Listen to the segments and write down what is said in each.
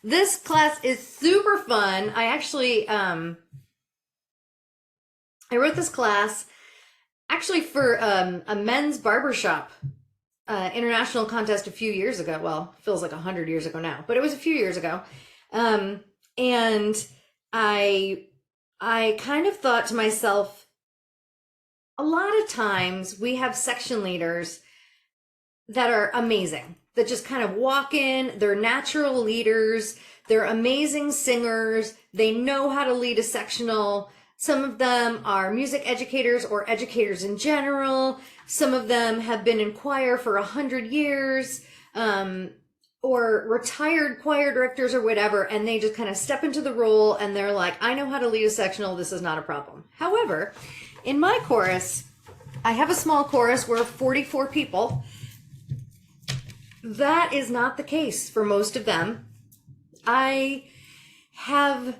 This class is super fun. I actually I wrote this class actually for a men's barbershop international contest a few years ago. Well, feels like 100 years ago now, but it was a few years ago. Um, and I I kind of thought to myself, a lot of times we have section leaders that are amazing, that just kind of walk in, they're natural leaders, they're amazing singers, they know how to lead a sectional. Some of them are music educators or educators in general. Some of them have been in choir for 100 years, or retired choir directors or whatever, and they just kind of step into the role and they're like, I know how to lead a sectional, this is not a problem. However, in my chorus, I have a small chorus, we're 44 people. That is not the case for most of them. I have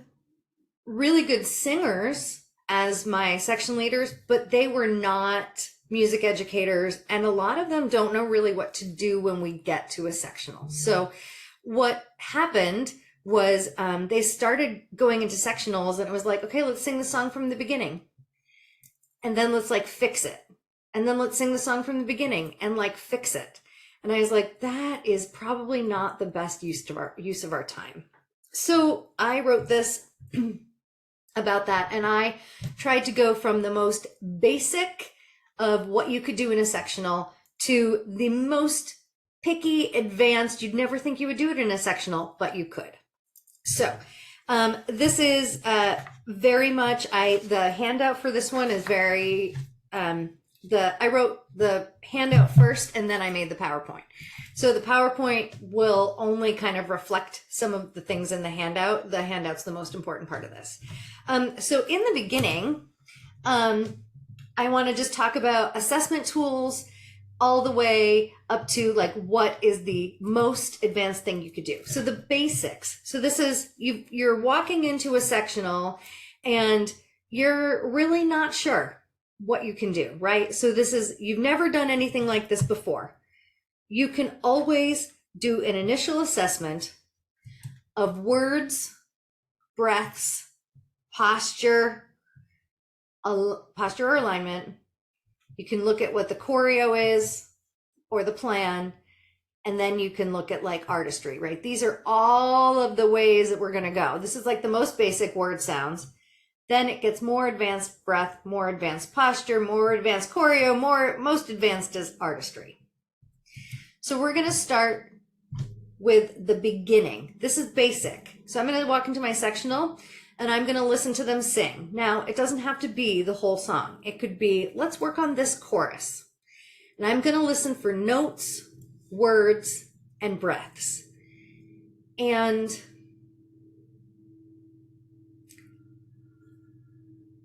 really good singers as my section leaders, but they were not music educators, and a lot of them don't know really what to do when we get to a sectional. So what happened was they started going into sectionals, and it was like, okay, let's sing the song from the beginning, and then let's like fix it, and then let's sing the song from the beginning and like fix it. And I was like, that is probably not the best use of our time. So I wrote this about that, and I tried to go from the most basic of what you could do in a sectional to the most picky, advanced. You'd never think you would do it in a sectional, but you could. So this is very much, the handout for this one is very, I wrote the handout first and then I made the PowerPoint. So the PowerPoint will only kind of reflect some of the things in the handout. The handout's the most important part of this. So in the beginning, I want to just talk about assessment tools all the way up to like what is the most advanced thing you could do. So the basics. So this is, you're walking into a sectional and you're really not sure what you can do, right? So this is, you've never done anything like this before. You can always do an initial assessment of words, breaths, posture or alignment. You can look at what the choreo is or the plan, and then you can look at like artistry, right? These are all of the ways that we're going to go. This is like the most basic word sounds. Then it gets more advanced breath, more advanced posture, more advanced choreo, most advanced is artistry. So we're going to start with the beginning. This is basic. So I'm going to walk into my sectional and I'm going to listen to them sing. Now, it doesn't have to be the whole song. It could be, let's work on this chorus. And I'm going to listen for notes, words, and breaths. And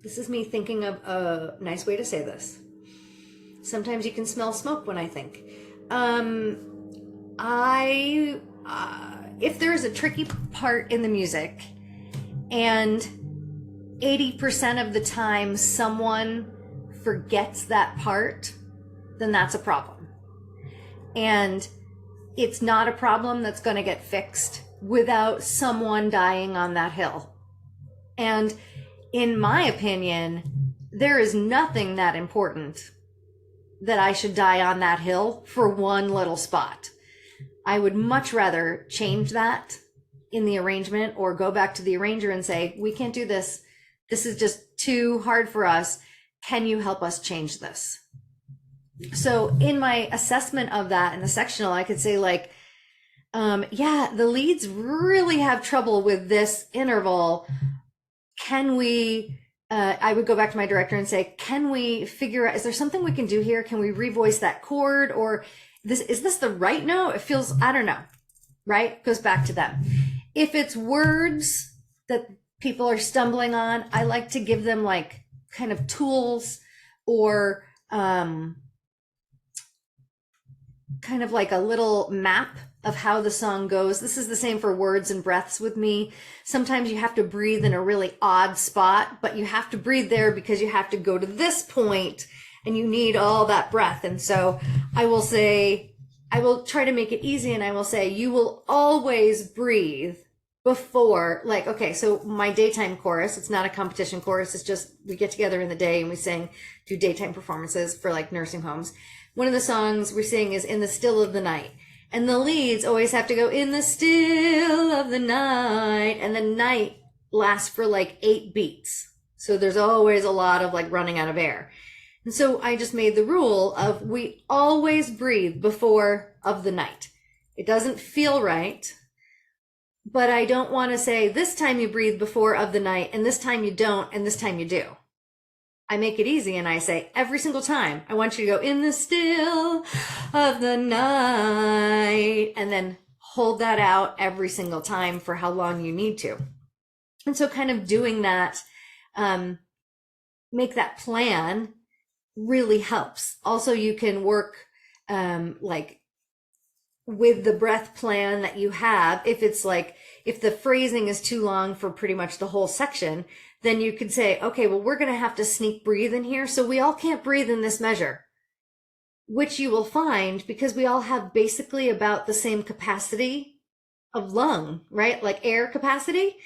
this is me thinking of a nice way to say this. Sometimes you can smell smoke when I think. If there's a tricky part in the music and 80% of the time someone forgets that part, then that's a problem. And it's not a problem that's going to get fixed without someone dying on that hill. And in my opinion, there is nothing that important that I should die on that hill for one little spot. I would much rather change that in the arrangement or go back to the arranger and say, we can't do this. This is just too hard for us. Can you help us change this? So in my assessment of that in the sectional, I could say like, yeah, the leads really have trouble with this interval. Can we, I would go back to my director and say, can we figure out, is there something we can do here? Can we revoice that chord? Or is this the right note? It feels, I don't know, right? Goes back to them. If it's words that people are stumbling on, I like to give them like kind of tools or kind of like a little map of how the song goes. This is the same for words and breaths with me. Sometimes you have to breathe in a really odd spot, but you have to breathe there because you have to go to this point and you need all that breath. And so I will say, I will try to make it easy and I will say, you will always breathe before, like, okay, so my daytime chorus, it's not a competition chorus. It's just, we get together in the day and we sing, do daytime performances for like nursing homes. One of the songs we sing is In the Still of the Night. And the leads always have to go in the still of the night. And the night lasts for like 8 beats. So there's always a lot of like running out of air. And so I just made the rule of we always breathe before of the night. It doesn't feel right, but I don't want to say this time you breathe before of the night and this time you don't and this time you do. I make it easy and I say every single time, I want you to go in the still of the night and then hold that out every single time for how long you need to. And so kind of doing that, make that plan really helps. Also, you can work like with the breath plan that you have. If it's like, if the phrasing is too long for pretty much the whole section, then you could say, okay, well, we're going to have to sneak breathe in here. So we all can't breathe in this measure, which you will find because we all have basically about the same capacity of lung, right? Like air capacity.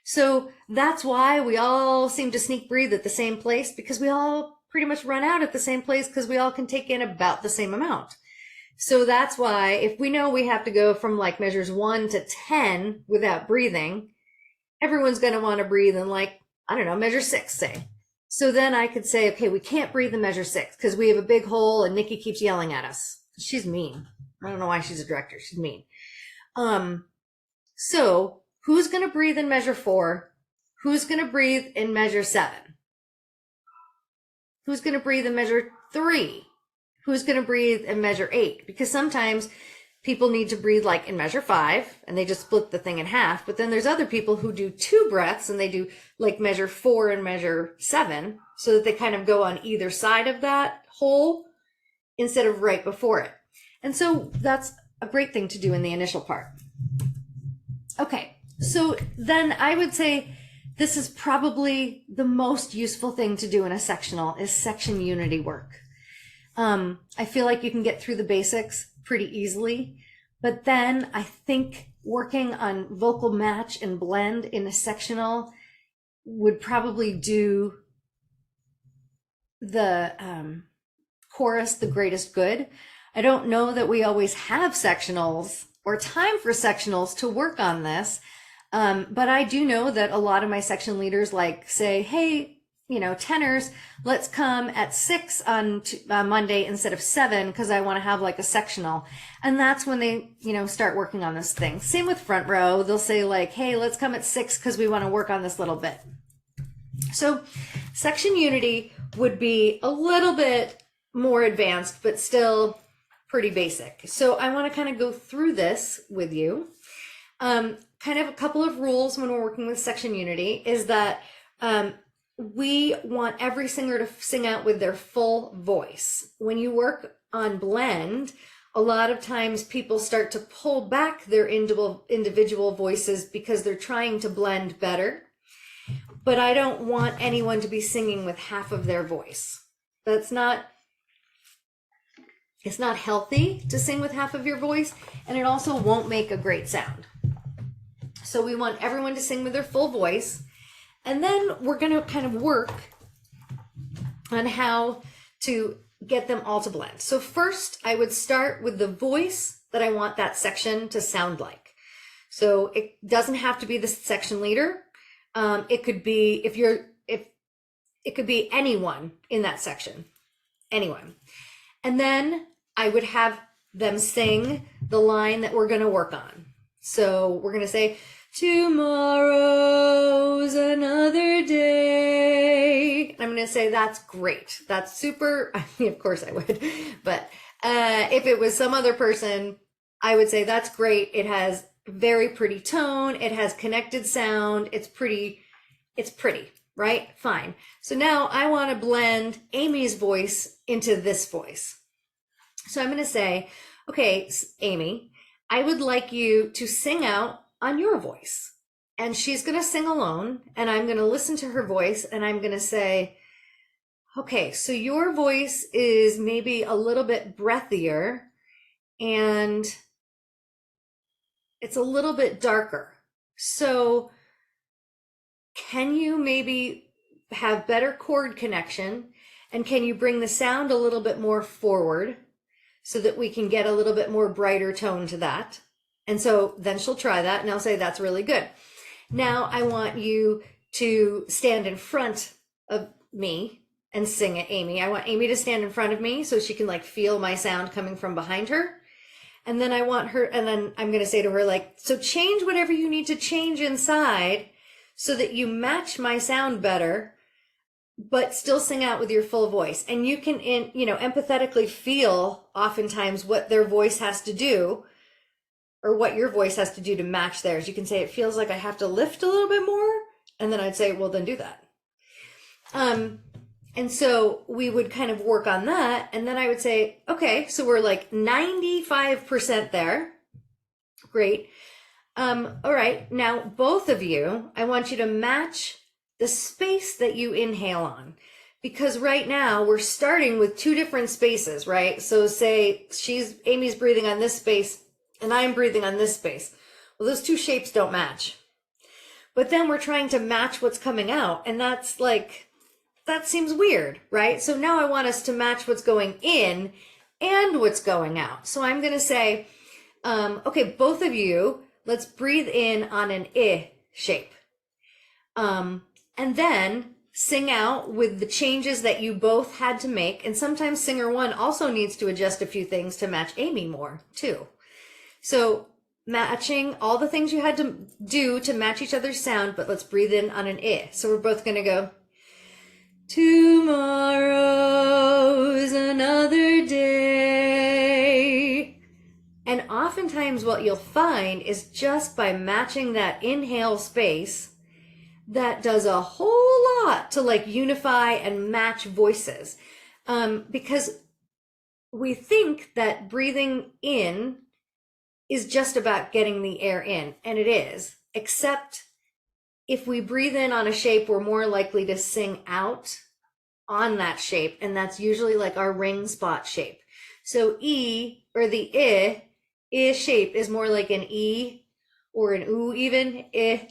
So that's why we all seem to sneak breathe at the same place, because we all pretty much run out at the same place because we all can take in about the same amount. So that's why if we know we have to go from like measures 1 to 10 without breathing, everyone's going to want to breathe in like, I don't know, measure 6, say. So then I could say, okay, we can't breathe in measure 6 because we have a big hole and Nikki keeps yelling at us. She's mean. I don't know why she's a director. She's mean. So who's going to breathe in measure 4? Who's going to breathe in measure 7? Who's going to breathe in measure 3? Who's going to breathe in measure 8? Because sometimes people need to breathe like in measure 5 and they just split the thing in half. But then there's other people who do 2 breaths and they do like measure 4 and measure 7 so that they kind of go on either side of that hole instead of right before it. And so that's a great thing to do in the initial part. Okay, so then I would say this is probably the most useful thing to do in a sectional is section unity work. I feel like you can get through the basics pretty easily, but then I think working on vocal match and blend in a sectional would probably do the chorus the greatest good. I don't know that we always have sectionals or time for sectionals to work on this, but I do know that a lot of my section leaders like say, hey, you know, tenors, let's come at 6 on Monday instead of 7 because I want to have like a sectional. And that's when they, you know, start working on this thing. Same with front row. They'll say like, hey, let's come at 6 because we want to work on this little bit. So section unity would be a little bit more advanced, but still pretty basic. So I want to kind of go through this with you. Kind of a couple of rules when we're working with section unity is that we want every singer to sing out with their full voice. When you work on blend, a lot of times people start to pull back their individual voices because they're trying to blend better. But I don't want anyone to be singing with half of their voice. It's not healthy to sing with half of your voice, and it also won't make a great sound. So we want everyone to sing with their full voice. And then we're going to kind of work on how to get them all to blend. So first, I would start with the voice that I want that section to sound like. So it doesn't have to be the section leader. It could be it could be anyone in that section, anyone. And then I would have them sing the line that we're going to work on. So we're going to say, tomorrow's another day. I'm going to say, that's great. That's super. I mean, of course I would. But if it was some other person, I would say, that's great. It has very pretty tone. It has connected sound. It's pretty, right? Fine. So now I want to blend Amy's voice into this voice. So I'm going to say, okay, Amy, I would like you to sing out on your voice. And she's going to sing alone, and I'm going to listen to her voice, and I'm going to say, okay, so your voice is maybe a little bit breathier, and it's a little bit darker. So can you maybe have better chord connection, and can you bring the sound a little bit more forward so that we can get a little bit more brighter tone to that? And so then she'll try that and I'll say, that's really good. Now I want you to stand in front of me and sing it, Amy. I want Amy to stand in front of me so she can like feel my sound coming from behind her. And then I want her, and then I'm going to say to her, like, so change whatever you need to change inside so that you match my sound better, but still sing out with your full voice. And you can, empathetically feel oftentimes what their voice has to do, or what your voice has to do to match theirs. You can say, it feels like I have to lift a little bit more. And then I'd say, well, then do that. And so we would kind of work on that. And then I would say, okay, so we're like 95% there. Great. All right. Now, both of you, I want you to match the space that you inhale on. Because right now we're starting with two different spaces, right? So say Amy's breathing on this space and I'm breathing on this space. Well, those two shapes don't match. But then we're trying to match what's coming out. And that's like, that seems weird, right? So now I want us to match what's going in and what's going out. So I'm going to say, okay, both of you, let's breathe in on an I shape. And then sing out with the changes that you both had to make. And sometimes singer one also needs to adjust a few things to match Amy more too. So matching all the things you had to do to match each other's sound, but let's breathe in on an I. So we're both going to go, tomorrow's another day. And oftentimes what you'll find is just by matching that inhale space, that does a whole lot to like unify and match voices. Because we think that breathing in is just about getting the air in, and it is, except if we breathe in on a shape, we're more likely to sing out on that shape, and that's usually like our ring spot shape. So E, or the I shape is more like an E or an oo even. I,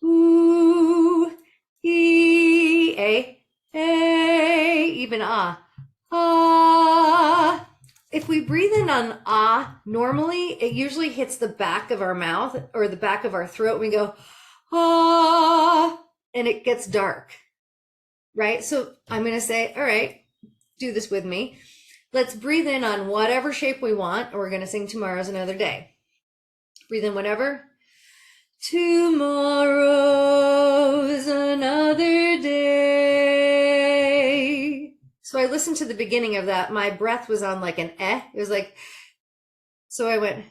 ooh, E, A, even ah. Ah. If we breathe in on ah, normally it usually hits the back of our mouth or the back of our throat. We go, ah, and it gets dark, right? So I'm going to say, all right, do this with me. Let's breathe in on whatever shape we want. And we're going to sing Tomorrow's Another Day. Breathe in whatever. Tomorrow's another day. So I listened to the beginning of that. My breath was on like an eh. It was like, so I went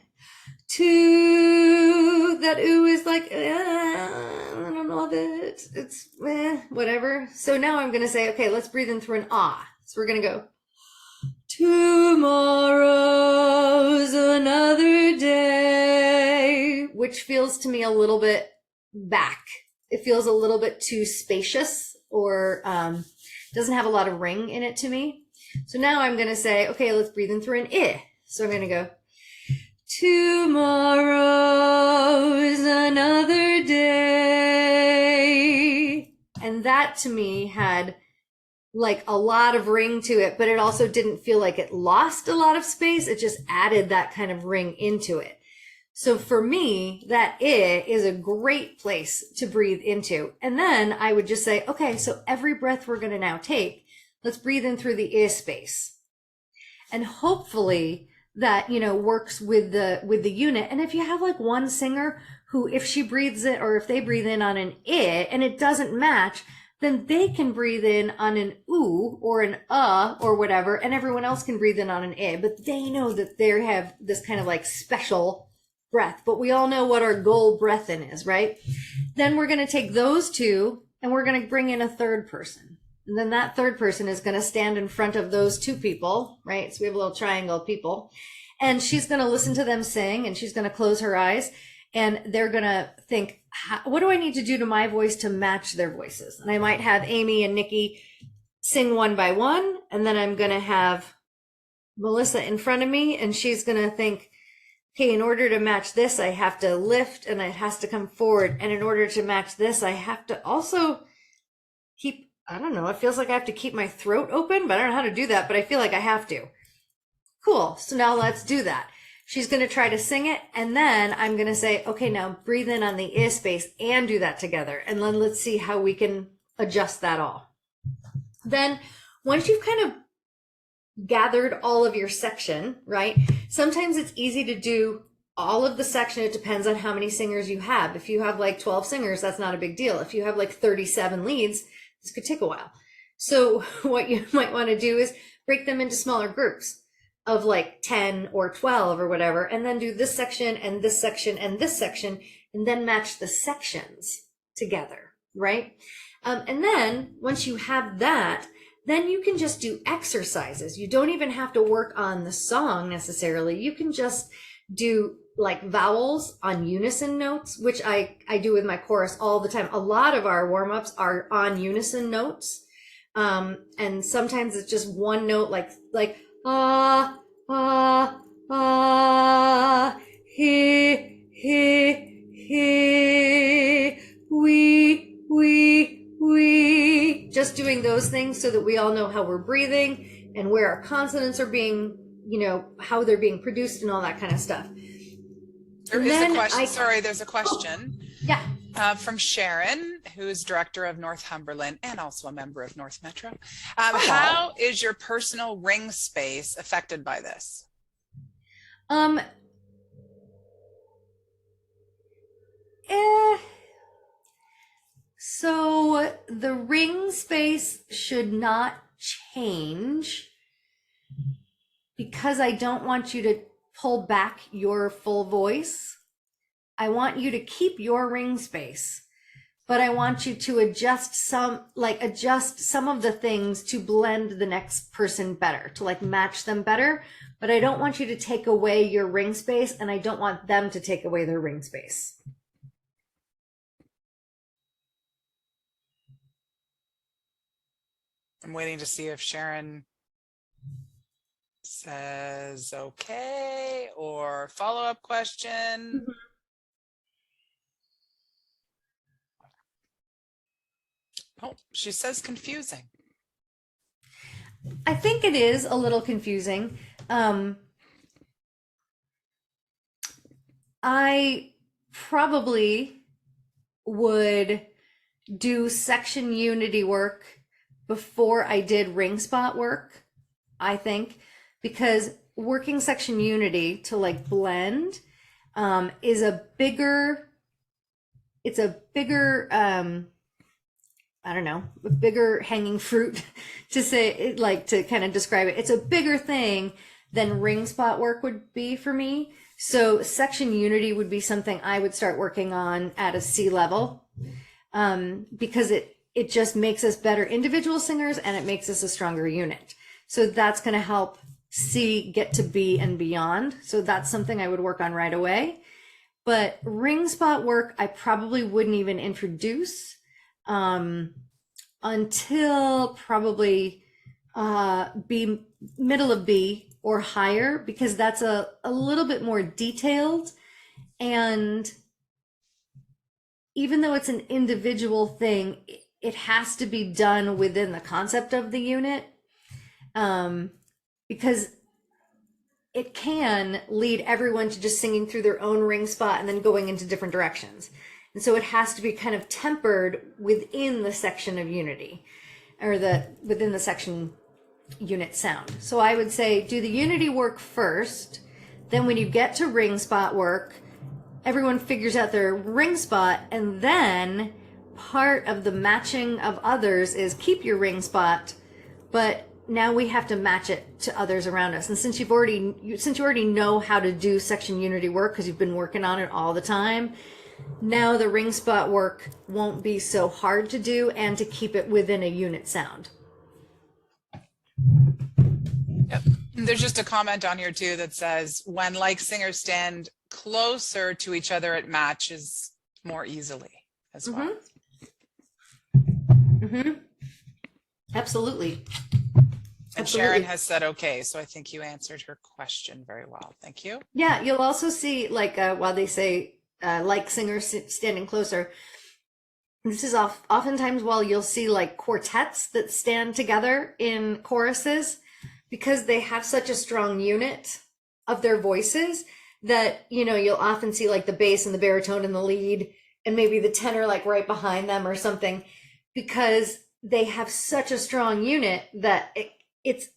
to, that ooh is like, I don't know that it's whatever. So now I'm going to say, okay, let's breathe in through an ah. So we're going to go, tomorrow's another day, which feels to me a little bit back. It feels a little bit too spacious, or doesn't have a lot of ring in it to me. So now I'm going to say, okay, let's breathe in through an I. So I'm going to go, tomorrow's another day. And that to me had like a lot of ring to it, but it also didn't feel like it lost a lot of space. It just added that kind of ring into it. So for me, that I is a great place to breathe into. And then I would just say, okay, so every breath we're going to now take, let's breathe in through the I space. And hopefully that, works with the unit. And if you have like one singer who, if she breathes it, or if they breathe in on an I and it doesn't match, then they can breathe in on an oo or an or whatever, and everyone else can breathe in on an I, but they know that they have this kind of like special breath. But we all know what our goal breath in is, right? Then we're going to take those two and we're going to bring in a third person. And then that third person is going to stand in front of those two people, right? So we have a little triangle of people, and she's going to listen to them sing, and she's going to close her eyes, and they're going to think, what do I need to do to my voice to match their voices? And I might have Amy and Nikki sing one by one, and then I'm going to have Melissa in front of me, and she's going to think, okay, in order to match this, I have to lift and it has to come forward. And in order to match this, I have to also keep, I don't know, it feels like I have to keep my throat open, but I don't know how to do that, but I feel like I have to. Cool. So now let's do that. She's going to try to sing it. And then I'm going to say, okay, now breathe in on the I space and do that together. And then let's see how we can adjust that all. Then once you've kind of gathered all of your section, right? Sometimes it's easy to do all of the section. It depends on how many singers you have. If you have like 12 singers, that's not a big deal. If you have like 37 leads, this could take a while. So what you might want to do is break them into smaller groups of like 10 or 12 or whatever, and then do this section and this section and this section, and then match the sections together, right? And then once you have that, then you can just do exercises. You don't even have to work on the song necessarily. You can just do like vowels on unison notes, which I do with my chorus all the time. A lot of our warm-ups are on unison notes. And sometimes it's just one note, like ah, ah, ah, he, we. Just doing those things so that we all know how we're breathing and where our consonants are being, you know, how they're being produced and all that kind of stuff. There's a question. Yeah. From Sharon, who is director of Northumberland and also a member of North Metro. How is your personal ring space affected by this? So the ring space should not change because I don't want you to pull back your full voice. I want you to keep your ring space, but I want you to adjust some of the things to blend the next person better, to like match them better. But I don't want you to take away your ring space, and I don't want them to take away their ring space. I'm waiting to see if Sharon says okay or follow-up question. Mm-hmm. Oh, she says confusing. I think it is a little confusing. I probably would do section unity work before I did ring spot work, I think, because working section unity to like blend is a bigger, I don't know, a bigger hanging fruit to say, like to kind of describe it. It's a bigger thing than ring spot work would be for me. So section unity would be something I would start working on at a C level, because it just makes us better individual singers and it makes us a stronger unit. So that's going to help C get to B and beyond. So that's something I would work on right away. But ring spot work, I probably wouldn't even introduce until probably B, middle of B or higher, because that's a little bit more detailed. And even though it's an individual thing, it has to be done within the concept of the unit, because it can lead everyone to just singing through their own ring spot and then going into different directions. And so it has to be kind of tempered within the section of unity, or within the section unit sound. So I would say do the unity work first. Then when you get to ring spot work, everyone figures out their ring spot, and then part of the matching of others is keep your ring spot, but now we have to match it to others around us. And since you already know how to do section unity work because you've been working on it all the time, now the ring spot work won't be so hard to do and to keep it within a unit sound. Yep. There's just a comment on here too that says when like singers stand closer to each other, it matches more easily as well. Mm-hmm. Absolutely. And Sharon Absolutely. has said okay, so I think you answered her question very well. Thank you. Yeah, you'll also see like while they say like singers standing closer, this is oftentimes while you'll see like quartets that stand together in choruses because they have such a strong unit of their voices that, you know, you'll often see like the bass and the baritone and the lead and maybe the tenor like right behind them or something because they have such a strong unit that it's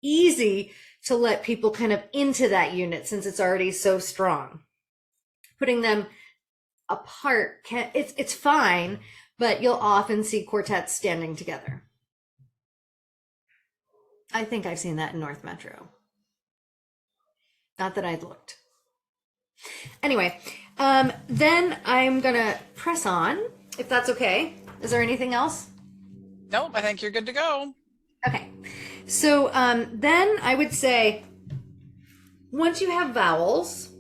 easy to let people kind of into that unit since it's already so strong. Putting them apart it's fine, but you'll often see quartets standing together. I think I've seen that in North Metro. Not that I'd looked. Anyway, then I'm gonna press on, if that's okay. Is there anything else? Nope, I think you're good to go. Okay. So then I would say once you have vowels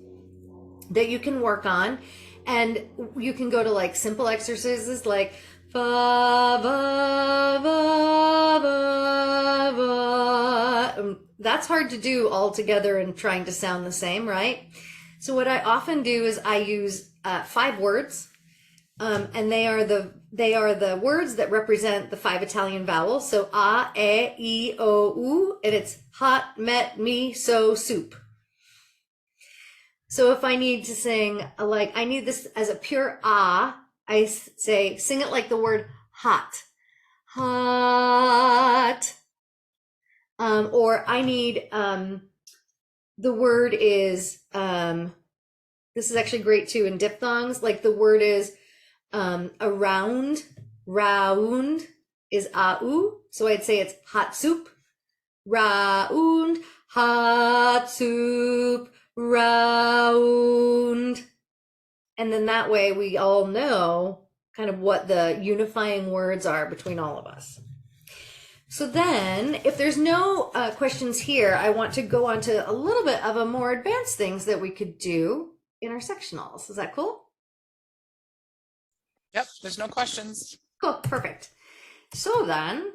that you can work on, and you can go to like simple exercises like fa va va va va. That's hard to do all together and trying to sound the same, right? So what I often do is I use 5 words, and they are the words that represent the 5 Italian vowels. So a, e, I, o, u, and it's hot, met, me, so, soup. So if I need to sing like I need this as a pure ah, I say sing it like the word hot, hot. Or I need the word is this is actually great too in diphthongs. Like the word is around, round is au. So I'd say it's hot soup, round, hot soup, round. And then that way we all know kind of what the unifying words are between all of us. So then, if there's no questions here, I want to go on to a little bit of a more advanced things that we could do in our sectionals. Is that cool? Yep, there's no questions. Cool, perfect. So then,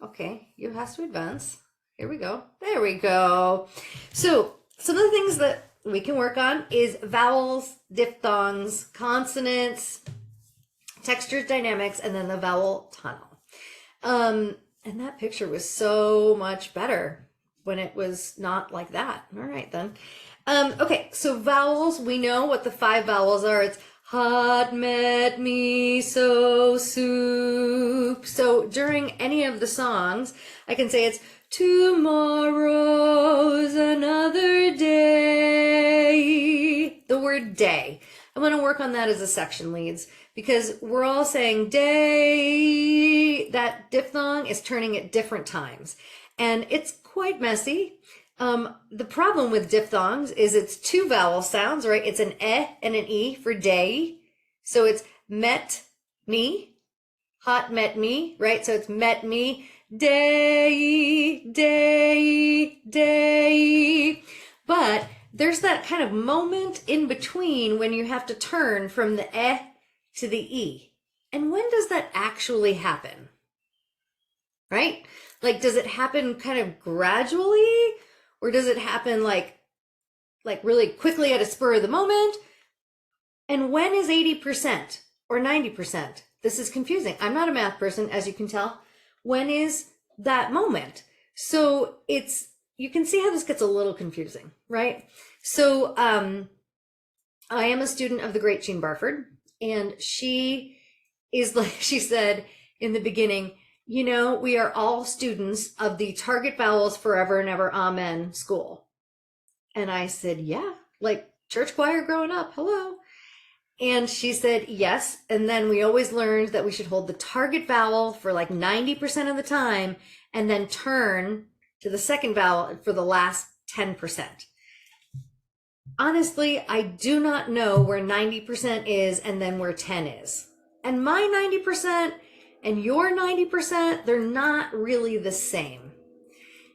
okay, you have to advance. Here we go. There we go. So some of the things that we can work on is vowels, diphthongs, consonants, textures, dynamics, and then the vowel tunnel. And that picture was so much better when it was not like that. All right, then. Okay, so vowels, we know what the 5 vowels are. It's hot, met, me, so, soup. So during any of the songs, I can say it's tomorrow's another day. The word day. I want to work on that as a section leads because we're all saying day. That diphthong is turning at different times and it's quite messy. The problem with diphthongs is it's 2 vowel sounds, right? It's an e and an e for day. So it's met me, hot met me, right? So it's met me, day, day, day. But there's that kind of moment in between when you have to turn from the eh to the e. And when does that actually happen? Right? Like, does it happen kind of gradually? Or does it happen like really quickly at a spur of the moment? And when is 80% or 90%? This is confusing. I'm not a math person, as you can tell. When is that moment? So you can see how this gets a little confusing, right? So I am a student of the great Jean Barford, and she is like, she said in the beginning, you know, we are all students of the Target Vowels Forever and Ever Amen school. And I said, yeah, like church choir growing up, hello. And she said, yes. And then we always learned that we should hold the target vowel for like 90% of the time and then turn to the second vowel for the last 10%. Honestly, I do not know where 90% is and then where 10 is. And my 90% and your 90%, they're not really the same.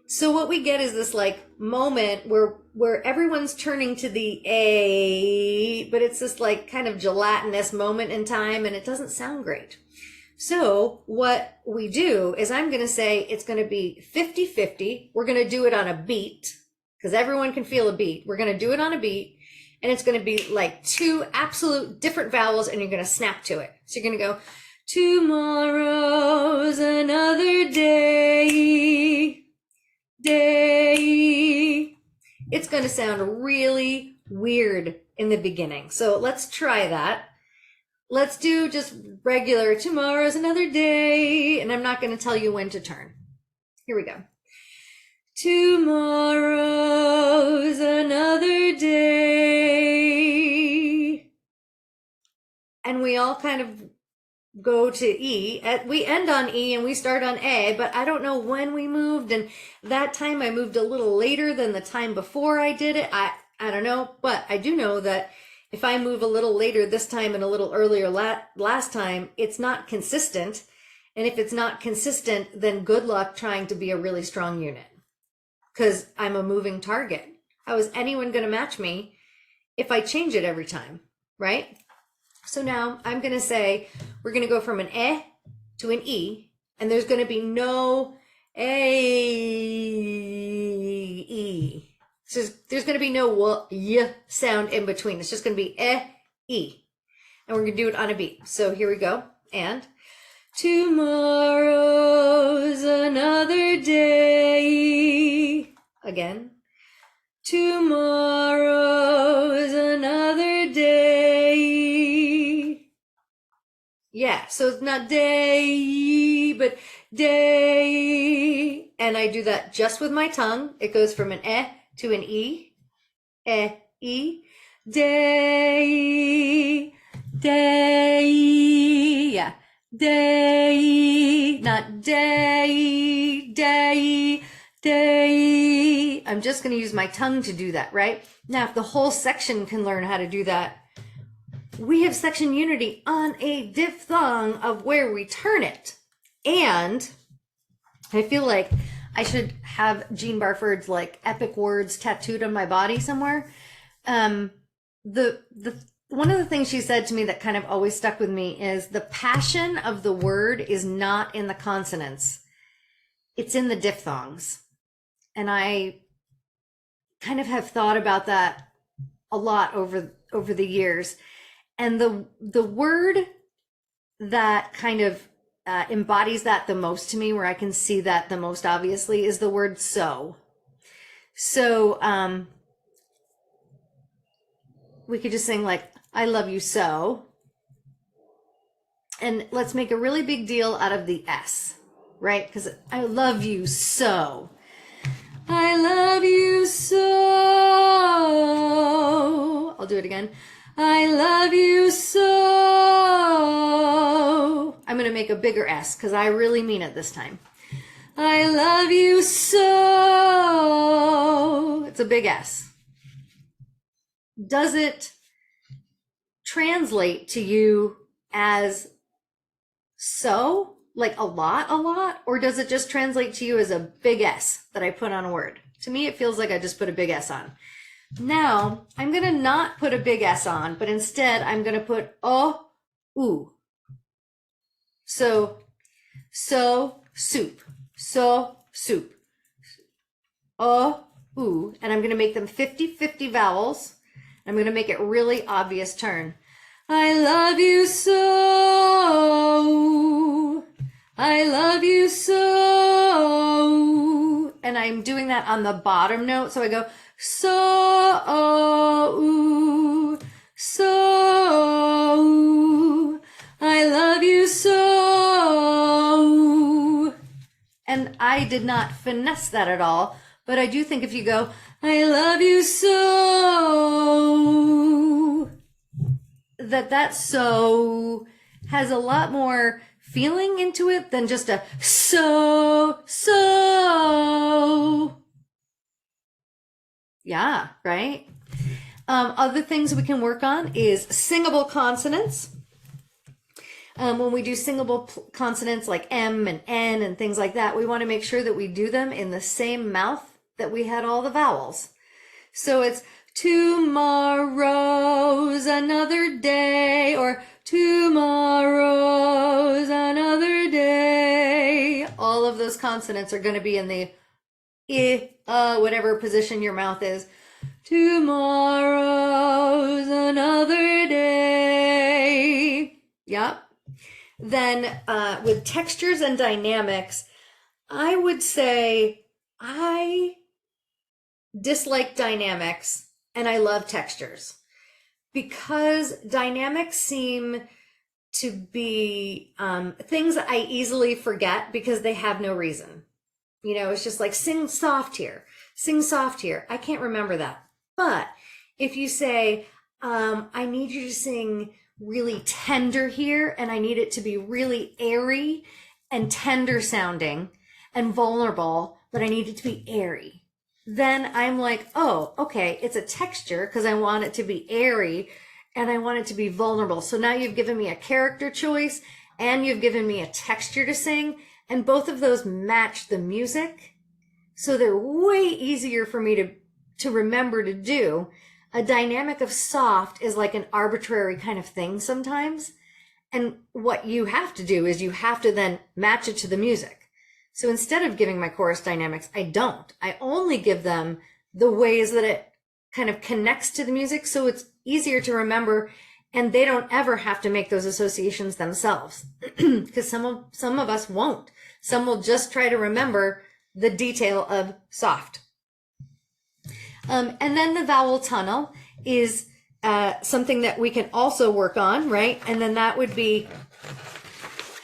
So what we get is this like moment where everyone's turning to the A, but it's this like kind of gelatinous moment in time and it doesn't sound great. So what we do is I'm going to say it's going to be 50-50. We're going to do it on a beat because everyone can feel a beat. We're going to do it on a beat, and it's going to be like two absolute different vowels, and you're going to snap to it. So you're going to go, tomorrow's another day, day. It's going to sound really weird in the beginning. So let's try that. Let's do just regular, tomorrow's another day, and I'm not going to tell you when to turn. Here we go. Tomorrow's another day. And we all kind of go to E. We end on E and we start on A, but I don't know when we moved, and that time I moved a little later than the time before I did it. I don't know, but I do know that if I move a little later this time and a little earlier last time, it's not consistent. And if it's not consistent, then good luck trying to be a really strong unit, because I'm a moving target. How is anyone going to match me if I change it every time, right? So now I'm going to say we're going to go from an E to an E, and there's going to be no A, E. So there's going to be no y sound in between. It's just going to be E. And we're going to do it on a beat. So here we go. And tomorrow's another day. Again. Tomorrow's another day. Yeah, so it's not day, but day. And I do that just with my tongue. It goes from an to an E, E, day, day, yeah, day, not day, day, day. I'm just going to use my tongue to do that, right? Now, if the whole section can learn how to do that, we have section unity on a diphthong of where we turn it. And I feel like I should have Jean Barford's like epic words tattooed on my body somewhere. One of the things she said to me that kind of always stuck with me is the passion of the word is not in the consonants. It's in the diphthongs. And I kind of have thought about that a lot over the years. And the word that kind of embodies that the most to me, where I can see that the most obviously, is the word so. So we could just sing like, I love you so. And let's make a really big deal out of the S, right? Because I love you so. I love you so. I'll do it again. I love you so. I'm going to make a bigger S because I really mean it this time. I love you so. It's a big S. Does it translate to you as so? Like a lot? Or does it just translate to you as a big S that I put on a word? To me, it feels like I just put a big S on. Now, I'm going to not put a big S on, but instead I'm going to put oo. So soup. So soup. Ooh. And I'm going to make them 50-50 vowels. I'm going to make it really obvious turn. I love you so. I love you so. And I'm doing that on the bottom note. So I go so, so. I love you so. And I did not finesse that at all. But I do think if you go, I love you so, that so has a lot more feeling into it than just a so. Yeah, right? Other things we can work on is singable consonants. When we do singable consonants like M and N and things like that, we want to make sure that we do them in the same mouth that we had all the vowels. So it's tomorrow's another day, or tomorrow's another consonants are going to be in the whatever position your mouth is. Tomorrow's another day. Yep. Then with textures and dynamics, I would say I dislike dynamics and I love textures because dynamics seem to be things I easily forget because they have no reason. You know, it's just like sing soft here, sing soft here. I can't remember that. But if you say, I need you to sing really tender here, and I need it to be really airy and tender sounding and vulnerable, but I need it to be airy. Then I'm like, oh, okay, it's a texture because I want it to be airy and I want it to be vulnerable. So now you've given me a character choice and you've given me a texture to sing, and both of those match the music. So they're way easier for me to remember to do. A dynamic of soft is like an arbitrary kind of thing sometimes. And what you have to do is you have to then match it to the music. So instead of giving my chorus dynamics, I don't. I only give them the ways that it kind of connects to the music so it's easier to remember, and they don't ever have to make those associations themselves. Because some of us won't. Some will just try to remember the detail of soft. And then the vowel tunnel is something that we can also work on, right? And then that would be,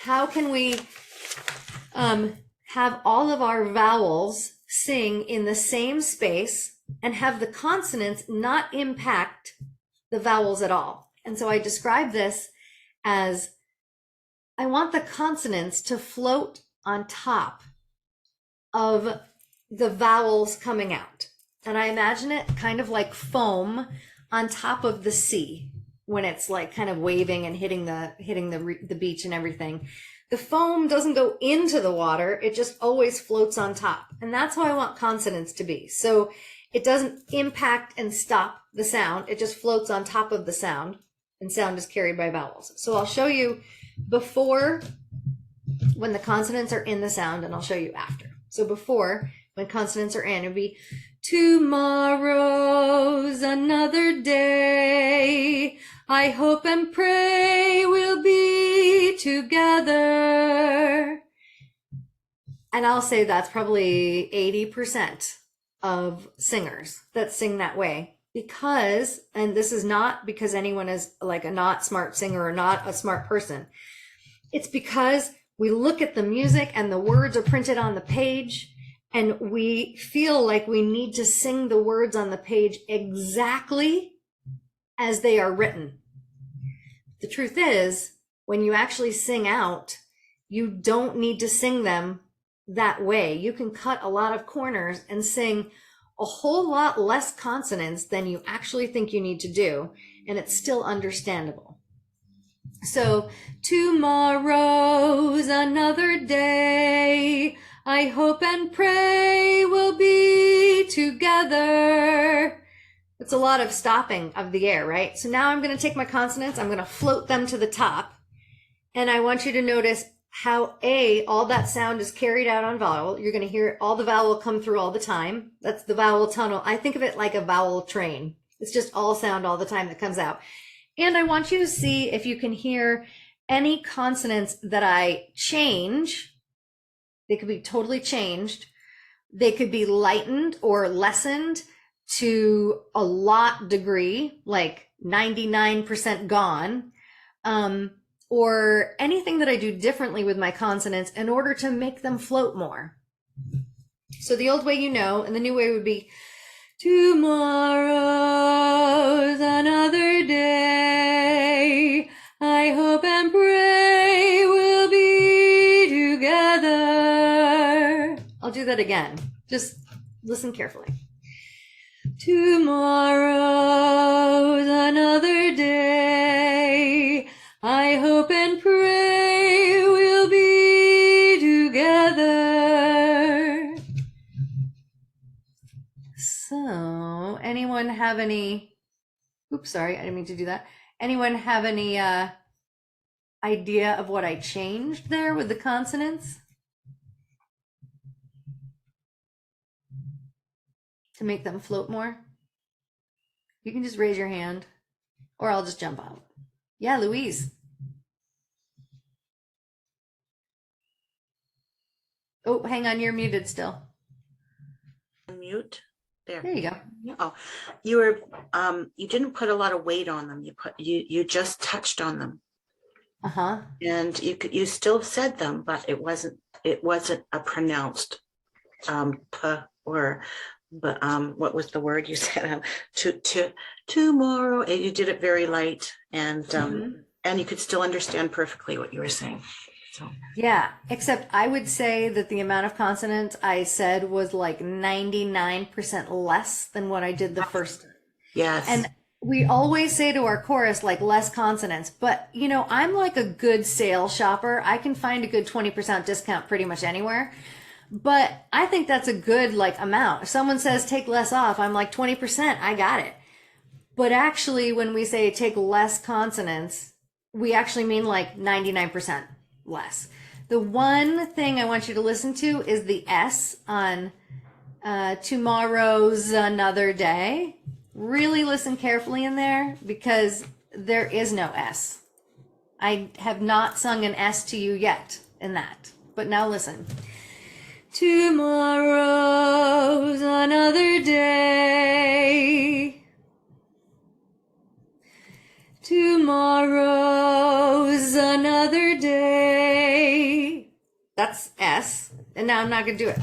how can we have all of our vowels sing in the same space and have the consonants not impact the vowels at all? And so I describe this as, I want the consonants to float on top of the vowels coming out. And I imagine it kind of like foam on top of the sea when it's like kind of waving and hitting the beach and everything. The foam doesn't go into the water. It just always floats on top. And that's how I want consonants to be. So it doesn't impact and stop the sound. It just floats on top of the sound, and sound is carried by vowels. So I'll show you before when the consonants are in the sound, and I'll show you after. So before, when consonants are in, it'd be tomorrow's another day. I hope and pray we'll be together. And I'll say that's probably 80% of singers that sing that way. Because, and this is not because anyone is like a not smart singer or not a smart person. It's because we look at the music and the words are printed on the page, and we feel like we need to sing the words on the page exactly as they are written. The truth is, when you actually sing out, you don't need to sing them that way. You can cut a lot of corners and sing a whole lot less consonants than you actually think you need to do, and it's still understandable. So, tomorrow's another day. I hope and pray we'll be together. It's a lot of stopping of the air, right? So now I'm going to take my consonants, I'm going to float them to the top, and I want you to notice how all that sound is carried out on vowel. You're going to hear all the vowel come through all the time. That's the vowel tunnel. I think of it like a vowel train. It's just all sound all the time that comes out. And I want you to see if you can hear any consonants that I change. They could be totally changed. They could be lightened or lessened to a lot degree, like 99% gone. Or anything that I do differently with my consonants in order to make them float more. So the old way you know, and the new way would be, tomorrow's another day. I hope and pray we'll be together. I'll do that again. Just listen carefully. Tomorrow's another day. I hope and pray we'll be together. So, anyone have any, oops, sorry, I didn't mean to do that. Anyone have any idea of what I changed there with the consonants? to make them float more? You can just raise your hand or I'll just jump out. Yeah, Louise. Oh, hang on, you're muted still. Mute. There. There you go. Oh, you were you didn't put a lot of weight on them. You just touched on them. Uh-huh. And you still said them, but it wasn't a pronounced p or but what was the word you said? Tomorrow. And you did it very light and and you could still understand perfectly what you were saying. So Yeah, except I would say that the amount of consonants I said was like 99% less than what I did the first time. yes. And we always say to our chorus, like, less consonants. But, you know, I'm like a good sale shopper. I can find a good 20% discount pretty much anywhere. But I think that's a good, like, amount. If someone says take less off, I'm like, 20%, I got it. But actually, when we say take less consonants, we actually mean like 99% less. The one thing I want you to listen to is the S on tomorrow's another day. Really listen carefully in there because there is no S. I have not sung an S to you yet in that. But now listen. Tomorrow's another day. Tomorrow's another day. That's S. And now I'm not going to do it.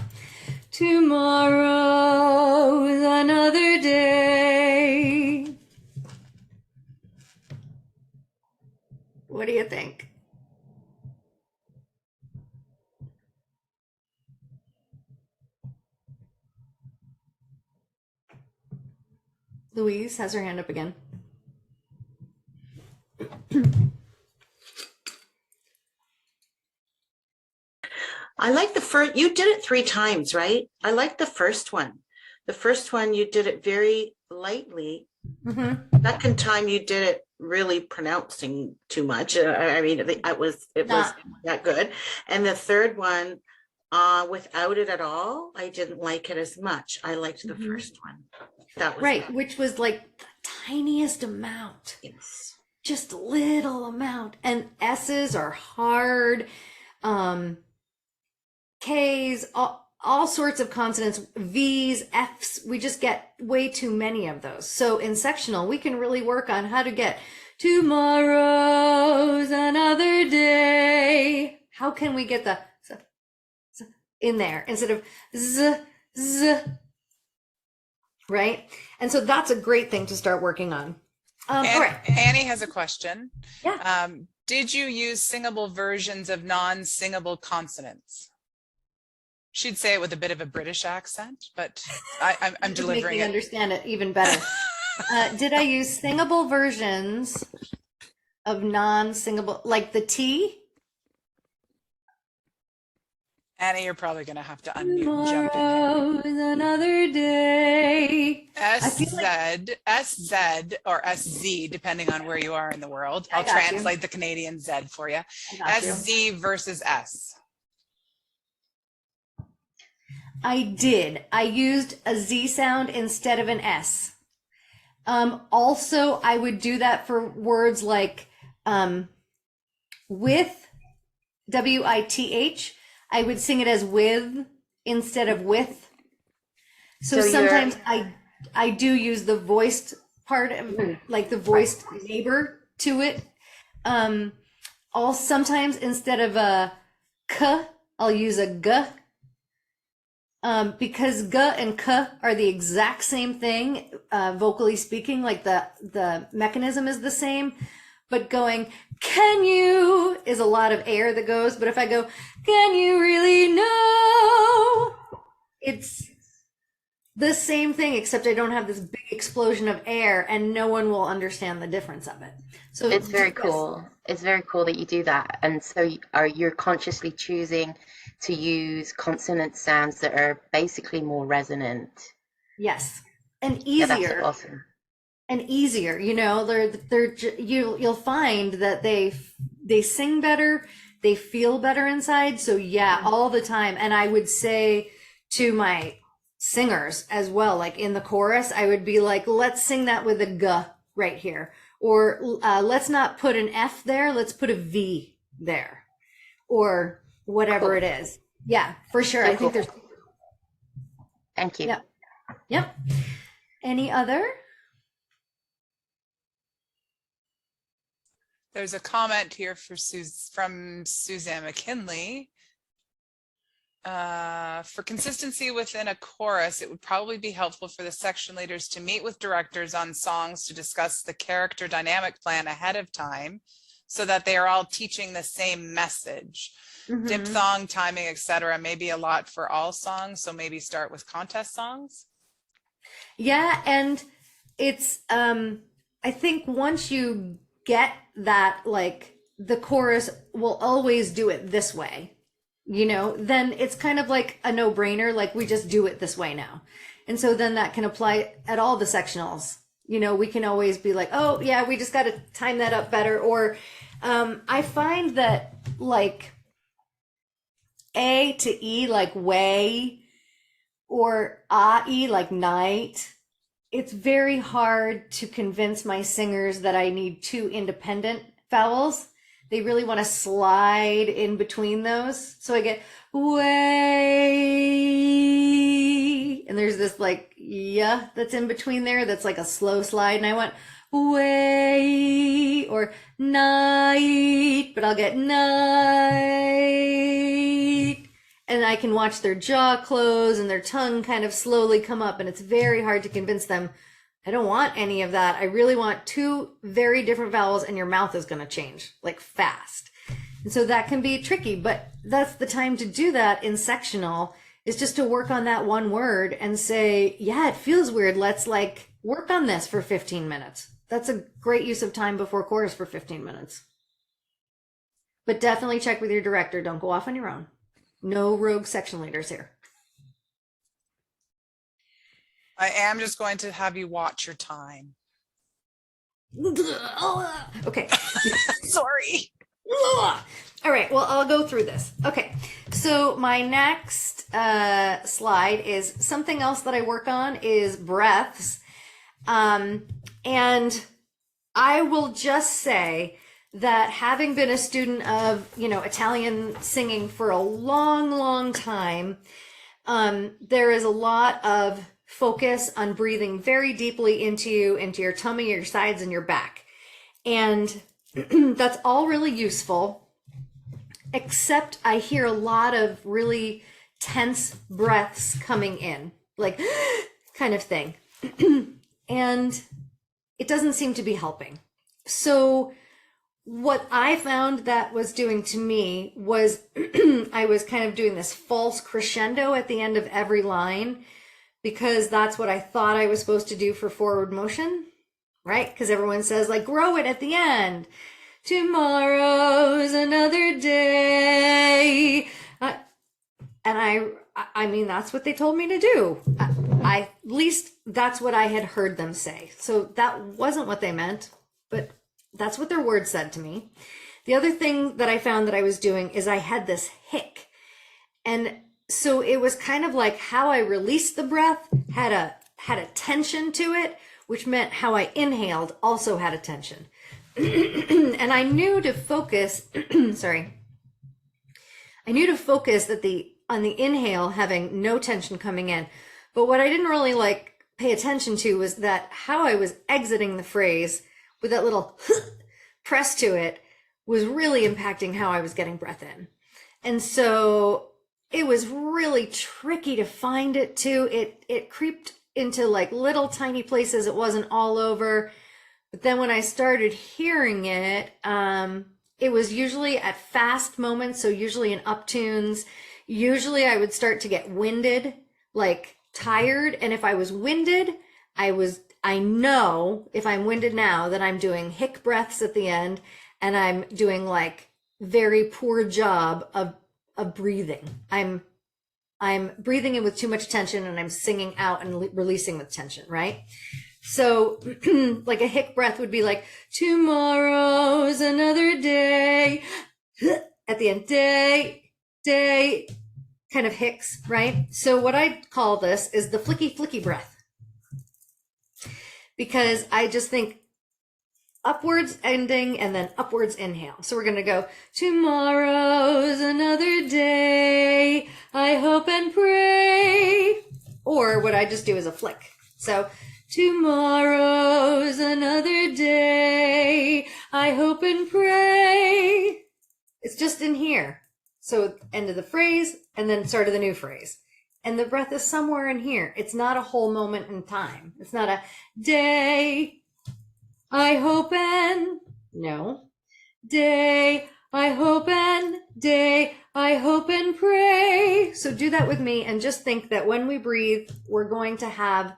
Tomorrow's another day. What do you think? Louise has her hand up again. I like the first, you did it 3 times, right? I like the first one. The first one, you did it very lightly. Second time, you did it really pronouncing too much. I mean, it was that good. And the third one, without it at all, I didn't like it as much. I liked the first one. That was right, which was like the tiniest amount. Yes. Just little amount. And S's are hard. K's, all sorts of consonants, V's, F's, we just get way too many of those. So in sectional, we can really work on how to get tomorrow's another day. How can we get the z in there instead of z, right? And so that's a great thing to start working on. All right. Annie has a question. Yeah. Did you use singable versions of non-singable consonants? She'd say it with a bit of a British accent, but I'm delivering it. Understand it even better. Did I use singable versions of non-singable, like the T? Annie, you're probably going to have to unmute and jump in here. Another day. SZ or SZ, depending on where you are in the world. I'll translate the Canadian Z for you. SZ versus S. I did. I used a Z sound instead of an S. Also, I would do that for words like with, W-I-T-H. I would sing it as with instead of with. So sometimes I do use the voiced part of like the voiced neighbor to it. Sometimes instead of a K, I'll use a G. Because G and K are the exact same thing, vocally speaking, like the mechanism is the same, but going, can you, is a lot of air that goes, but if I go, can you really know? It's the same thing, except I don't have this big explosion of air and no one will understand the difference of it. So it's very cool. It's very cool that you do that. And so you're consciously choosing to use consonant sounds that are basically more resonant. Yes. And easier. Yeah, that's awesome. And easier, you know, you'll find that they sing better, they feel better inside. So yeah, all the time. And I would say to my singers as well. Like in the chorus, I would be like, let's sing that with a G right here. Or let's not put an F there, let's put a V there. Or whatever it is. Yeah, for sure. I think there's. Thank you. Yep. Yep. Any other? There's a comment here from Suzanne McKinley. For consistency within a chorus, it would probably be helpful for the section leaders to meet with directors on songs to discuss the character dynamic plan ahead of time so that they are all teaching the same message. Mm-hmm. Diphthong, timing, etc. may be a lot for all songs, so maybe start with contest songs. Yeah, and it's I think once you get that, like the chorus will always do it this way, you know, then it's kind of like a no-brainer, like we just do it this way now. And so then that can apply at all the sectionals. You know, we can always be like, oh yeah, we just got to time that up better. Or I find that like A to E, like way, or A like night, it's very hard to convince my singers that I need two independent vowels. They really want to slide in between those. So I get way, and there's this like yeah that's in between there that's like a slow slide, and I want way or night, but I'll get night. And I can watch their jaw close and their tongue kind of slowly come up, and it's very hard to convince them, I don't want any of that. I really want two very different vowels, and your mouth is going to change like fast. And so that can be tricky, but that's the time to do that in sectional, is just to work on that one word and say, yeah, it feels weird. Let's like work on this for 15 minutes. That's a great use of time before chorus for 15 minutes. But definitely check with your director. Don't go off on your own. No rogue section leaders here. I am just going to have you watch your time. Okay. Sorry. All right, well, I'll go through this. Okay, so my next slide is something else that I work on is breaths. And I will just say that having been a student of, you know, Italian singing for a long, long time, there is a lot of focus on breathing very deeply into your tummy, your sides, and your back. And that's all really useful, except I hear a lot of really tense breaths coming in, like kind of thing. And it doesn't seem to be helping. So what I found that was doing to me was I was kind of doing this false crescendo at the end of every line, because that's what I thought I was supposed to do for forward motion, right? Because everyone says like, grow it at the end. Tomorrow's another day. And I mean, that's what they told me to do. At least that's what I had heard them say. So that wasn't what they meant, but that's what their words said to me. The other thing that I found that I was doing is I had this hic. And so it was kind of like how I released the breath had a tension to it, which meant how I inhaled also had a tension. And I knew to focus, sorry. I knew to focus on the inhale having no tension coming in. But what I didn't really like pay attention to was that how I was exiting the phrase with that little press to it was really impacting how I was getting breath in. And so it was really tricky to find it too. It creeped into like little tiny places. It wasn't all over. But then when I started hearing it, it was usually at fast moments. So usually in uptunes, usually I would start to get winded, like tired. And if I was winded, I know if I'm winded now that I'm doing hic breaths at the end, and I'm doing like very poor job of breathing. I'm breathing in with too much tension, and I'm singing out and releasing with tension, right? So like a hic breath would be like, tomorrow's another day. At the end, day, kind of hicks, right? So what I call this is the flicky flicky breath, because I just think upwards ending and then upwards inhale. So we're going to go, tomorrow's another day, I hope and pray. Or what I just do is a flick. So tomorrow's another day, I hope and pray. It's just in here. So end of the phrase and then start of the new phrase. And the breath is somewhere in here. It's not a whole moment in time. It's not a day, I hope and, no. Day, I hope and, day, I hope and pray. So do that with me and just think that when we breathe, we're going to have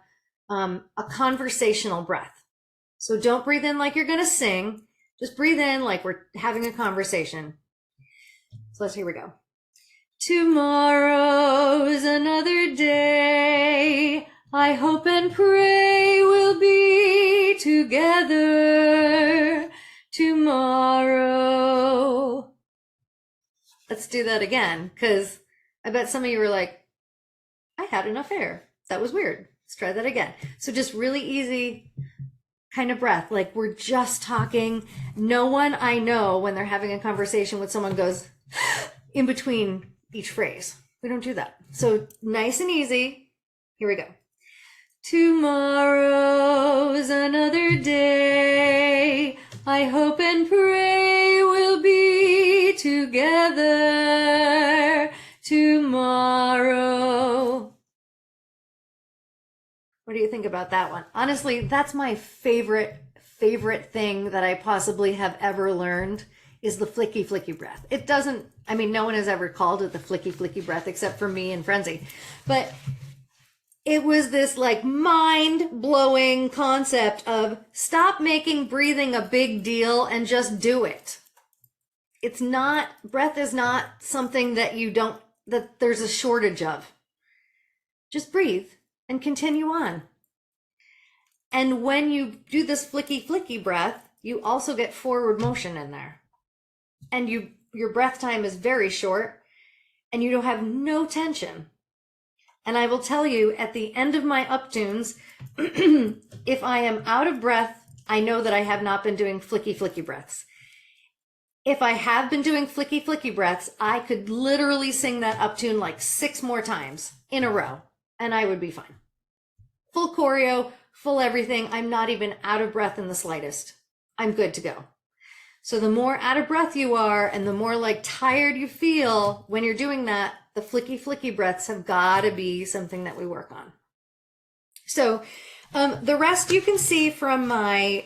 a conversational breath. So don't breathe in like you're going to sing. Just breathe in like we're having a conversation. So here we go. Tomorrow's another day, I hope and pray we'll be together tomorrow. Let's do that again, because I bet some of you were like, I had enough air. That was weird. Let's try that again. So just really easy kind of breath, like we're just talking. No one I know when they're having a conversation with someone goes in between each phrase. We don't do that. So nice and easy. Here we go. Tomorrow's another day, I hope and pray we'll be together tomorrow. What do you think about that one? Honestly, that's my favorite thing that I possibly have ever learned is the flicky flicky breath. It doesn't, I mean, no one has ever called it the flicky flicky breath except for me and Frenzy. But it was this like mind-blowing concept of stop making breathing a big deal and just do it. It's not, breath is not something that that there's a shortage of. Just breathe and continue on. And when you do this flicky flicky breath, you also get forward motion in there. And your breath time is very short and you don't have no tension. And I will tell you at the end of my uptunes, if I am out of breath, I know that I have not been doing flicky flicky breaths. If I have been doing flicky flicky breaths, I could literally sing that uptune like 6 more times in a row and I would be fine. Full choreo, full everything. I'm not even out of breath in the slightest. I'm good to go. So the more out of breath you are and the more like tired you feel when you're doing that, the flicky flicky breaths have got to be something that we work on. So the rest you can see from my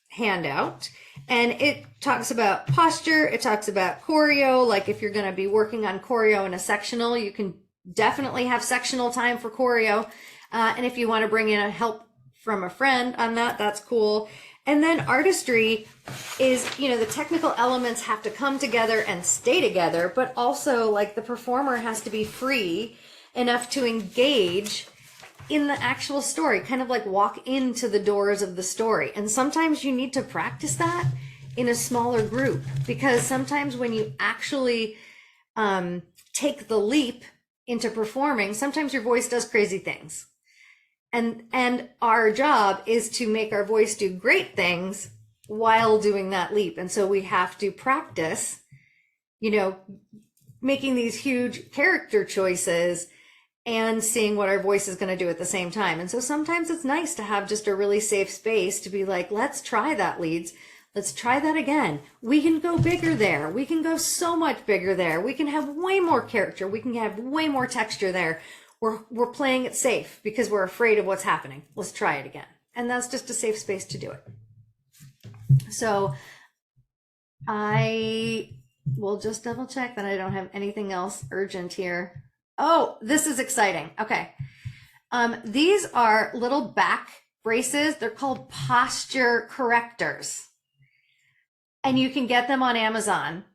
handout, and it talks about posture. It talks about choreo. Like if you're going to be working on choreo in a sectional, you can definitely have sectional time for choreo. And if you want to bring in a help from a friend on that, that's cool. And then artistry is, the technical elements have to come together and stay together, but also like the performer has to be free enough to engage in the actual story, kind of like walk into the doors of the story. And sometimes you need to practice that in a smaller group, because sometimes when you actually take the leap into performing, sometimes your voice does crazy things. And our job is to make our voice do great things while doing that leap. And so we have to practice, making these huge character choices and seeing what our voice is going to do at the same time. And so sometimes it's nice to have just a really safe space to be like, let's try that, leads. Let's try that again. We can go bigger there. We can go so much bigger there. We can have way more character. We can have way more texture there. We're playing it safe because we're afraid of what's happening. Let's try it again. And that's just a safe space to do it. So I will just double check that I don't have anything else urgent here. Oh, this is exciting. Okay. These are little back braces. They're called posture correctors. And you can get them on Amazon.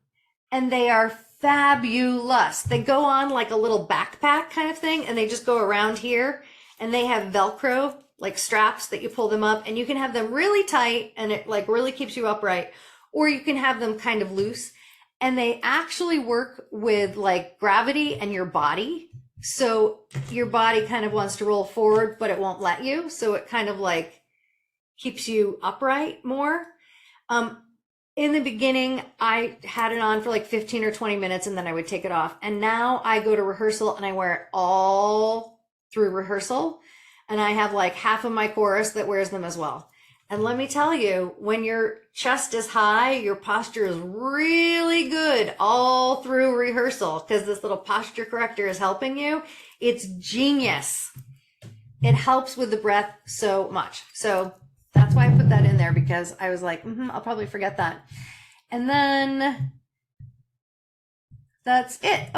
And they are fabulous. They go on like a little backpack kind of thing, and they just go around here, and they have Velcro like straps that you pull them up, and you can have them really tight and it like really keeps you upright, or you can have them kind of loose. and they actually work with like gravity and your body. So your body kind of wants to roll forward, but it won't let you. So it kind of like keeps you upright more. In the beginning, I had it on for like 15 or 20 minutes and then I would take it off. And now I go to rehearsal and I wear it all through rehearsal. And I have like half of my chorus that wears them as well. And let me tell you, when your chest is high, your posture is really good all through rehearsal because this little posture corrector is helping you. It's genius. It helps with the breath so much. So that's why I put that in there, because I was like, I'll probably forget that. And then that's it.